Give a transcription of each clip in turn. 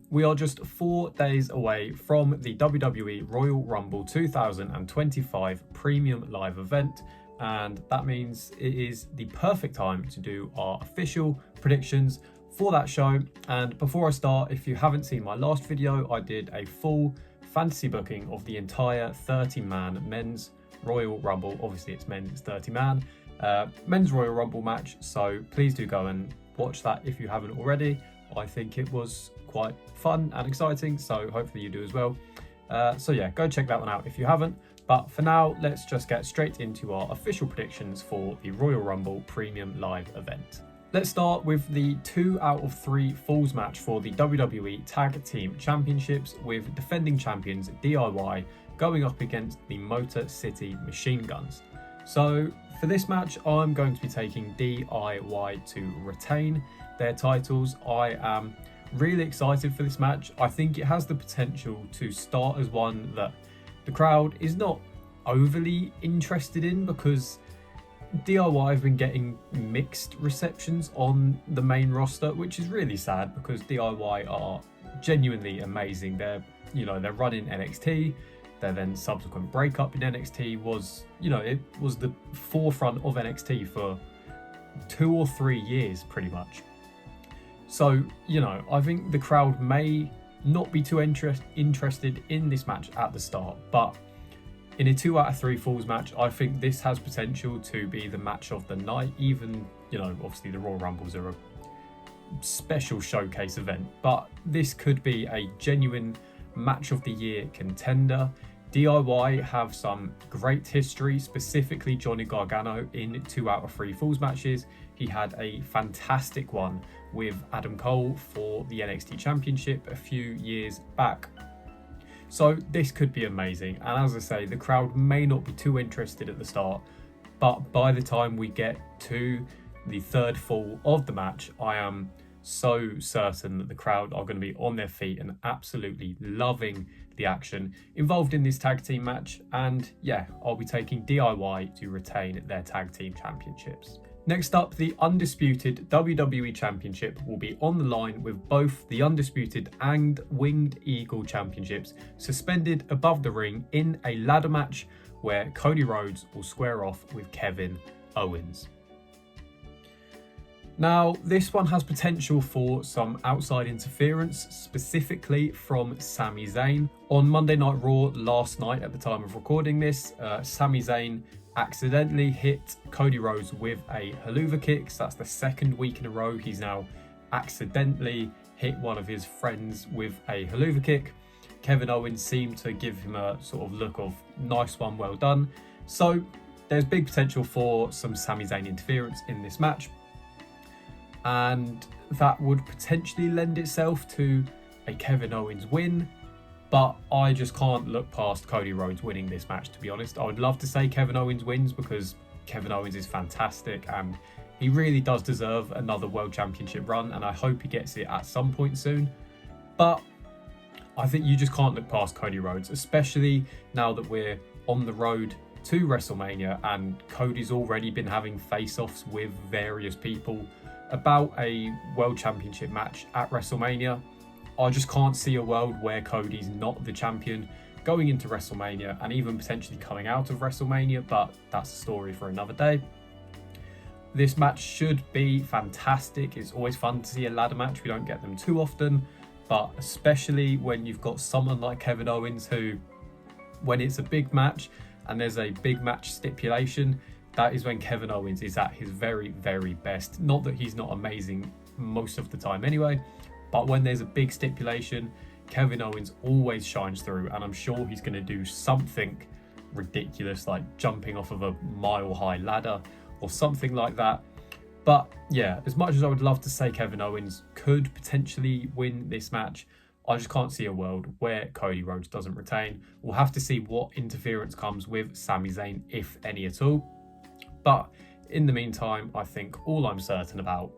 we are just 4 days away from the WWE Royal Rumble 2025 Premium Live event, and that means it is the perfect time to do our official predictions for that show. And before I start, if you haven't seen my last video, I did a full fantasy booking of the entire 30-man men's Royal Rumble. Obviously it's men's, it's 30-man men's Royal Rumble match, so please do go and watch that if you haven't already. I think it was quite fun and exciting, so hopefully you do as well. So yeah, go check that one out if you haven't. But for now, let's just get straight into our official predictions for the Royal Rumble Premium Live event. Let's start with the 2 out of 3 falls match for the WWE Tag Team Championships, with defending champions DIY going up against the Motor City Machine Guns. So for this match, I'm going to be taking DIY to retain their titles. I am really excited for this match. I think it has the potential to start as one that the crowd is not overly interested in, because DIY have been getting mixed receptions on the main roster, which is really sad because DIY are genuinely amazing. They're running NXT. Their then subsequent breakup in NXT was, it was the forefront of NXT for 2 or 3 years pretty much. So, I think the crowd may not be too interested in this match at the start, but in a 2 out of 3 falls match, I think this has potential to be the match of the night. Even, obviously the Royal Rumbles are a special showcase event, but this could be a genuine match of the year contender. DIY have some great history, specifically Johnny Gargano in 2 out of 3 falls matches. He had a fantastic one with Adam Cole for the NXT Championship a few years back. So this could be amazing. And as I say, the crowd may not be too interested at the start, but by the time we get to the 3rd fall of the match, I am so certain that the crowd are going to be on their feet and absolutely loving the action involved in this tag team match. And yeah, I'll be taking DIY to retain their tag team championships. Next up, the undisputed WWE Championship will be on the line, with both the undisputed and Winged Eagle Championships suspended above the ring in a ladder match where Cody Rhodes will square off with Kevin Owens. Now, this one has potential for some outside interference, specifically from Sami Zayn. On Monday Night Raw last night, at the time of recording this, Sami Zayn accidentally hit Cody Rhodes with a haluva kick. So that's the 2nd week in a row he's now accidentally hit one of his friends with a haluva kick. Kevin Owens seemed to give him a sort of look of nice one, well done. So there's big potential for some Sami Zayn interference in this match, and that would potentially lend itself to a Kevin Owens win. But I just can't look past Cody Rhodes winning this match, to be honest. I would love to say Kevin Owens wins because Kevin Owens is fantastic and he really does deserve another World Championship run, and I hope he gets it at some point soon. But I think you just can't look past Cody Rhodes, especially now that we're on the road to WrestleMania and Cody's already been having face-offs with various people about a World Championship match at WrestleMania. I just can't see a world where Cody's not the champion going into WrestleMania and even potentially coming out of WrestleMania, but that's a story for another day. This match should be fantastic. It's always fun to see a ladder match. We don't get them too often, but especially when you've got someone like Kevin Owens who, when it's a big match and there's a big match stipulation, that is when Kevin Owens is at his very, very best. Not that he's not amazing most of the time anyway, but when there's a big stipulation, Kevin Owens always shines through, and I'm sure he's going to do something ridiculous like jumping off of a mile-high ladder or something like that. But yeah, as much as I would love to say Kevin Owens could potentially win this match, I just can't see a world where Cody Rhodes doesn't retain. We'll have to see what interference comes with Sami Zayn, if any at all. But in the meantime, I think all I'm certain about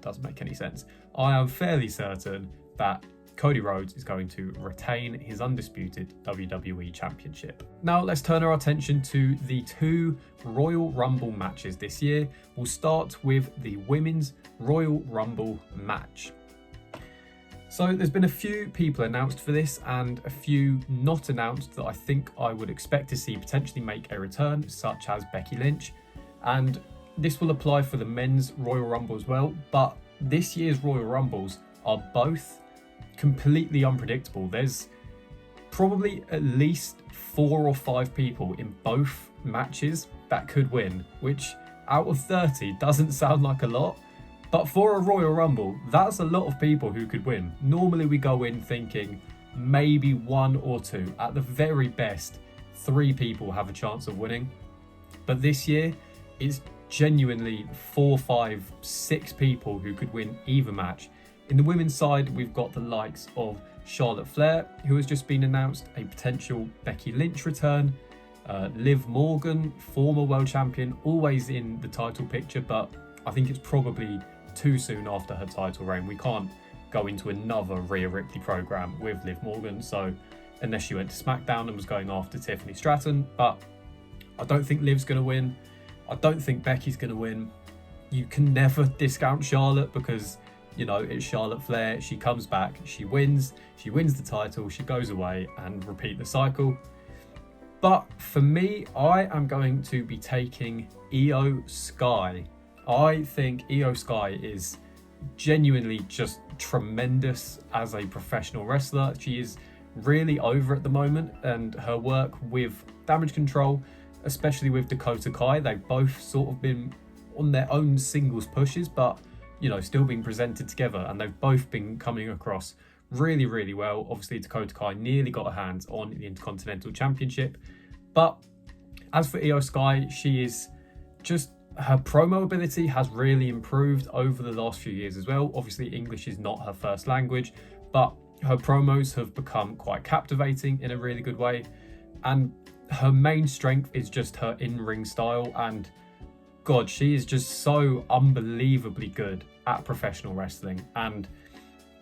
doesn't make any sense. I am fairly certain that Cody Rhodes is going to retain his undisputed WWE Championship. Now let's turn our attention to the 2 Royal Rumble matches this year. We'll start with the Women's Royal Rumble match. So there's been a few people announced for this and a few not announced that I think I would expect to see potentially make a return, such as Becky Lynch. And this will apply for the men's Royal Rumble as well, but this year's Royal Rumbles are both completely unpredictable. There's probably at least 4 or 5 people in both matches that could win, which out of 30 doesn't sound like a lot, but for a Royal Rumble, that's a lot of people who could win. Normally we go in thinking maybe 1 or 2, at the very best 3 people have a chance of winning, but this year it's genuinely 4, 5, 6 people who could win either match. In the women's side, we've got the likes of Charlotte Flair, who has just been announced, a potential Becky Lynch return, Liv Morgan, former world champion, always in the title picture, but I think it's probably too soon after her title reign. We can't go into another Rhea Ripley program with Liv Morgan, so unless she went to SmackDown and was going after Tiffany Stratton, but I don't think Liv's going to win. I don't think Becky's going to win. You can never discount Charlotte because, you know, it's Charlotte Flair. She comes back, she wins the title, she goes away and repeat the cycle. But for me, I am going to be taking Io Sky. I think Io Sky is genuinely just tremendous as a professional wrestler. She is really over at the moment, and her work with Damage Control, especially with Dakota Kai, they've both sort of been on their own singles pushes, but you know, still being presented together, and they've both been coming across really, really well. Obviously, Dakota Kai nearly got her hands on the Intercontinental Championship, but as for Io Sky, she is just, her promo ability has really improved over the last few years as well. Obviously, English is not her first language, but her promos have become quite captivating in a really good way, and her main strength is just her in-ring style, and God, she is just so unbelievably good at professional wrestling, and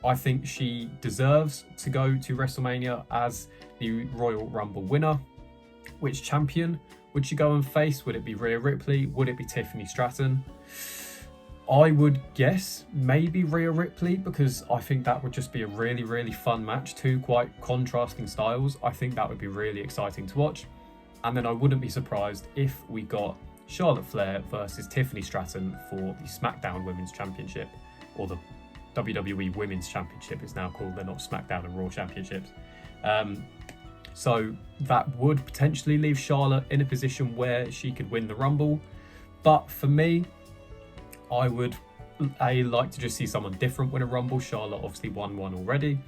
I think she deserves to go to WrestleMania as the Royal Rumble winner. Which champion would she go and face? Would it be Rhea Ripley? Would it be Tiffany Stratton? I would guess maybe Rhea Ripley, because I think that would just be a really, really fun match. 2 quite contrasting styles. I think that would be really exciting to watch. And then I wouldn't be surprised if we got Charlotte Flair versus Tiffany Stratton for the SmackDown Women's Championship, or the WWE Women's Championship it's now called. They're not SmackDown and Raw Championships. So that would potentially leave Charlotte in a position where she could win the Rumble. But for me, I would like to just see someone different win a Rumble. Charlotte obviously won one already,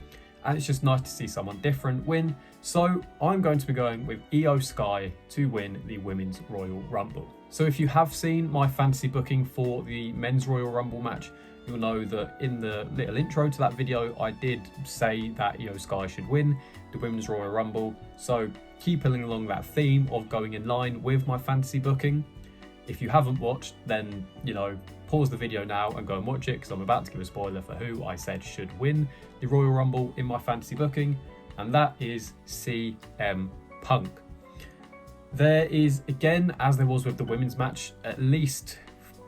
and it's just nice to see someone different win. So I'm going to be going with Io Sky to win the Women's Royal Rumble. So if you have seen my fantasy booking for the Men's Royal Rumble match, you'll know that in the little intro to that video, I did say that Io Sky should win the Women's Royal Rumble. So keep pulling along that theme of going in line with my fantasy booking. If you haven't watched, then, you know, pause the video now and go and watch it, because I'm about to give a spoiler for who I said should win the Royal Rumble in my fantasy booking, and that is CM Punk. There is, again, as there was with the women's match, at least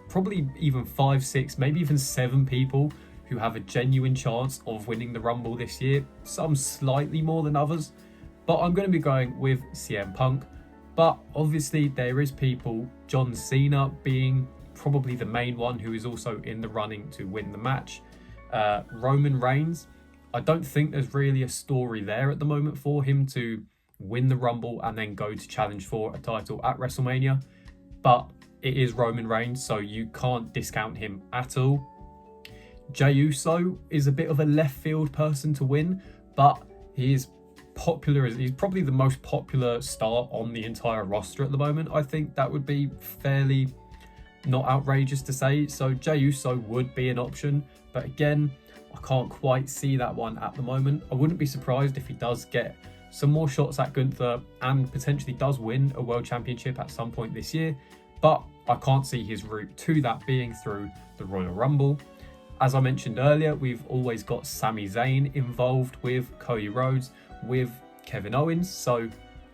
probably even 5, 6, maybe even 7 people who have a genuine chance of winning the Rumble this year. Some slightly more than others, but I'm going to be going with CM Punk. But obviously there is people, John Cena being probably the main one who is also in the running to win the match. Roman Reigns, I don't think there's really a story there at the moment for him to win the Rumble and then go to challenge for a title at WrestleMania, but it is Roman Reigns, so you can't discount him at all. Jey Uso is a bit of a left field person to win, but he is popular. He's probably the most popular star on the entire roster at the moment. I think that would be fairly not outrageous to say. So Jey Uso would be an option, but again, I can't quite see that one at the moment. I wouldn't be surprised if he does get some more shots at Gunther and potentially does win a world championship at some point this year, but I can't see his route to that being through the Royal Rumble. As I mentioned earlier, we've always got Sami Zayn involved with Cody Rhodes, with Kevin Owens. So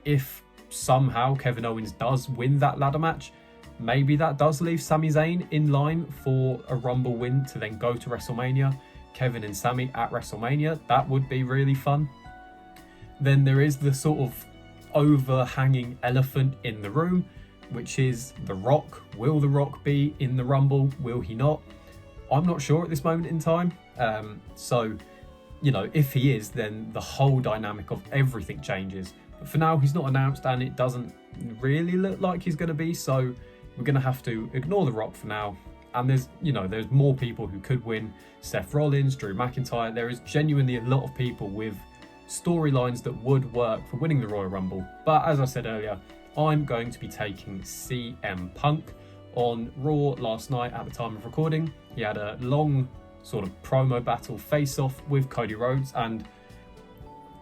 if somehow Kevin Owens does win that ladder match, maybe that does leave Sami Zayn in line for a Rumble win to then go to WrestleMania. Kevin and Sami at WrestleMania. That would be really fun. Then there is the sort of overhanging elephant in the room, which is The Rock. Will The Rock be in the Rumble? Will he not? I'm not sure at this moment in time. So, you know, if he is, then the whole dynamic of everything changes. But for now, he's not announced and it doesn't really look like he's going to be. So we're going to have to ignore The Rock for now. And there's more people who could win. Seth Rollins, Drew McIntyre. There is genuinely a lot of people with storylines that would work for winning the Royal Rumble. But as I said earlier, I'm going to be taking CM Punk. On Raw last night at the time of recording, he had a long sort of promo battle face-off with Cody Rhodes, and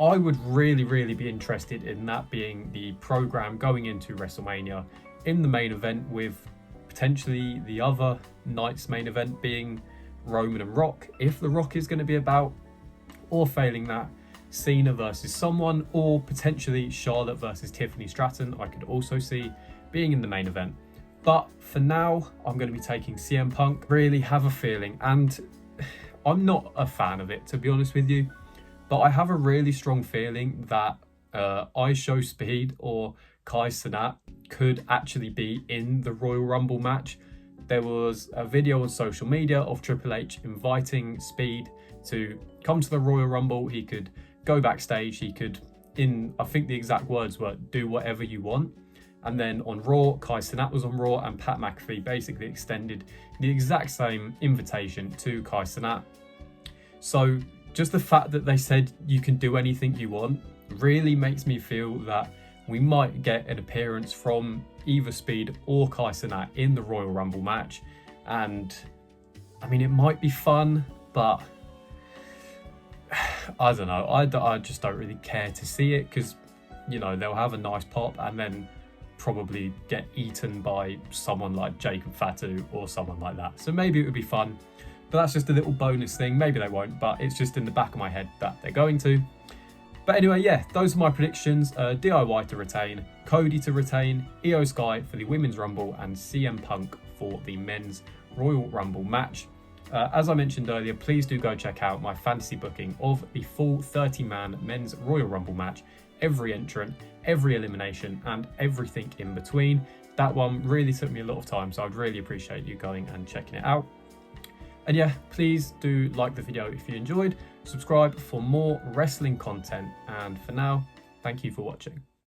I would really be interested in that being the program going into WrestleMania in the main event, with potentially the other night's main event being Roman and Rock, if The Rock is going to be about, or failing that, Cena versus someone, or potentially Charlotte versus Tiffany Stratton. I could also see being in the main event. But for now, I'm going to be taking CM Punk. Really have a feeling, and I'm not a fan of it, to be honest with you, but I have a really strong feeling that IShowSpeed or Kai Cenat could actually be in the Royal Rumble match. There was a video on social media of Triple H inviting Speed to come to the Royal Rumble. He could go backstage, he could, I think the exact words were, do whatever you want. And then on Raw, Kai Cenat was on Raw, and Pat McAfee basically extended the exact same invitation to Kai Cenat. So just the fact that they said you can do anything you want really makes me feel that we might get an appearance from either Speed or Kai Cenat in the Royal Rumble match. And I mean, it might be fun, but I don't know. I just don't really care to see it, because, you know, they'll have a nice pop and then probably get eaten by someone like Jacob Fatu or someone like that. So maybe it would be fun, but that's just a little bonus thing. Maybe they won't, but it's just in the back of my head that they're going to. But anyway, yeah, those are my predictions. DIY to retain, Cody to retain, Io Sky for the Women's Rumble, and CM Punk for the Men's Royal Rumble match. As I mentioned earlier, please do go check out my fantasy booking of the full 30-man Men's Royal Rumble match. Every entrant, every elimination, and everything in between. That one really took me a lot of time, so I'd really appreciate you going and checking it out. And yeah, please do like the video if you enjoyed, subscribe for more wrestling content, and for now, thank you for watching.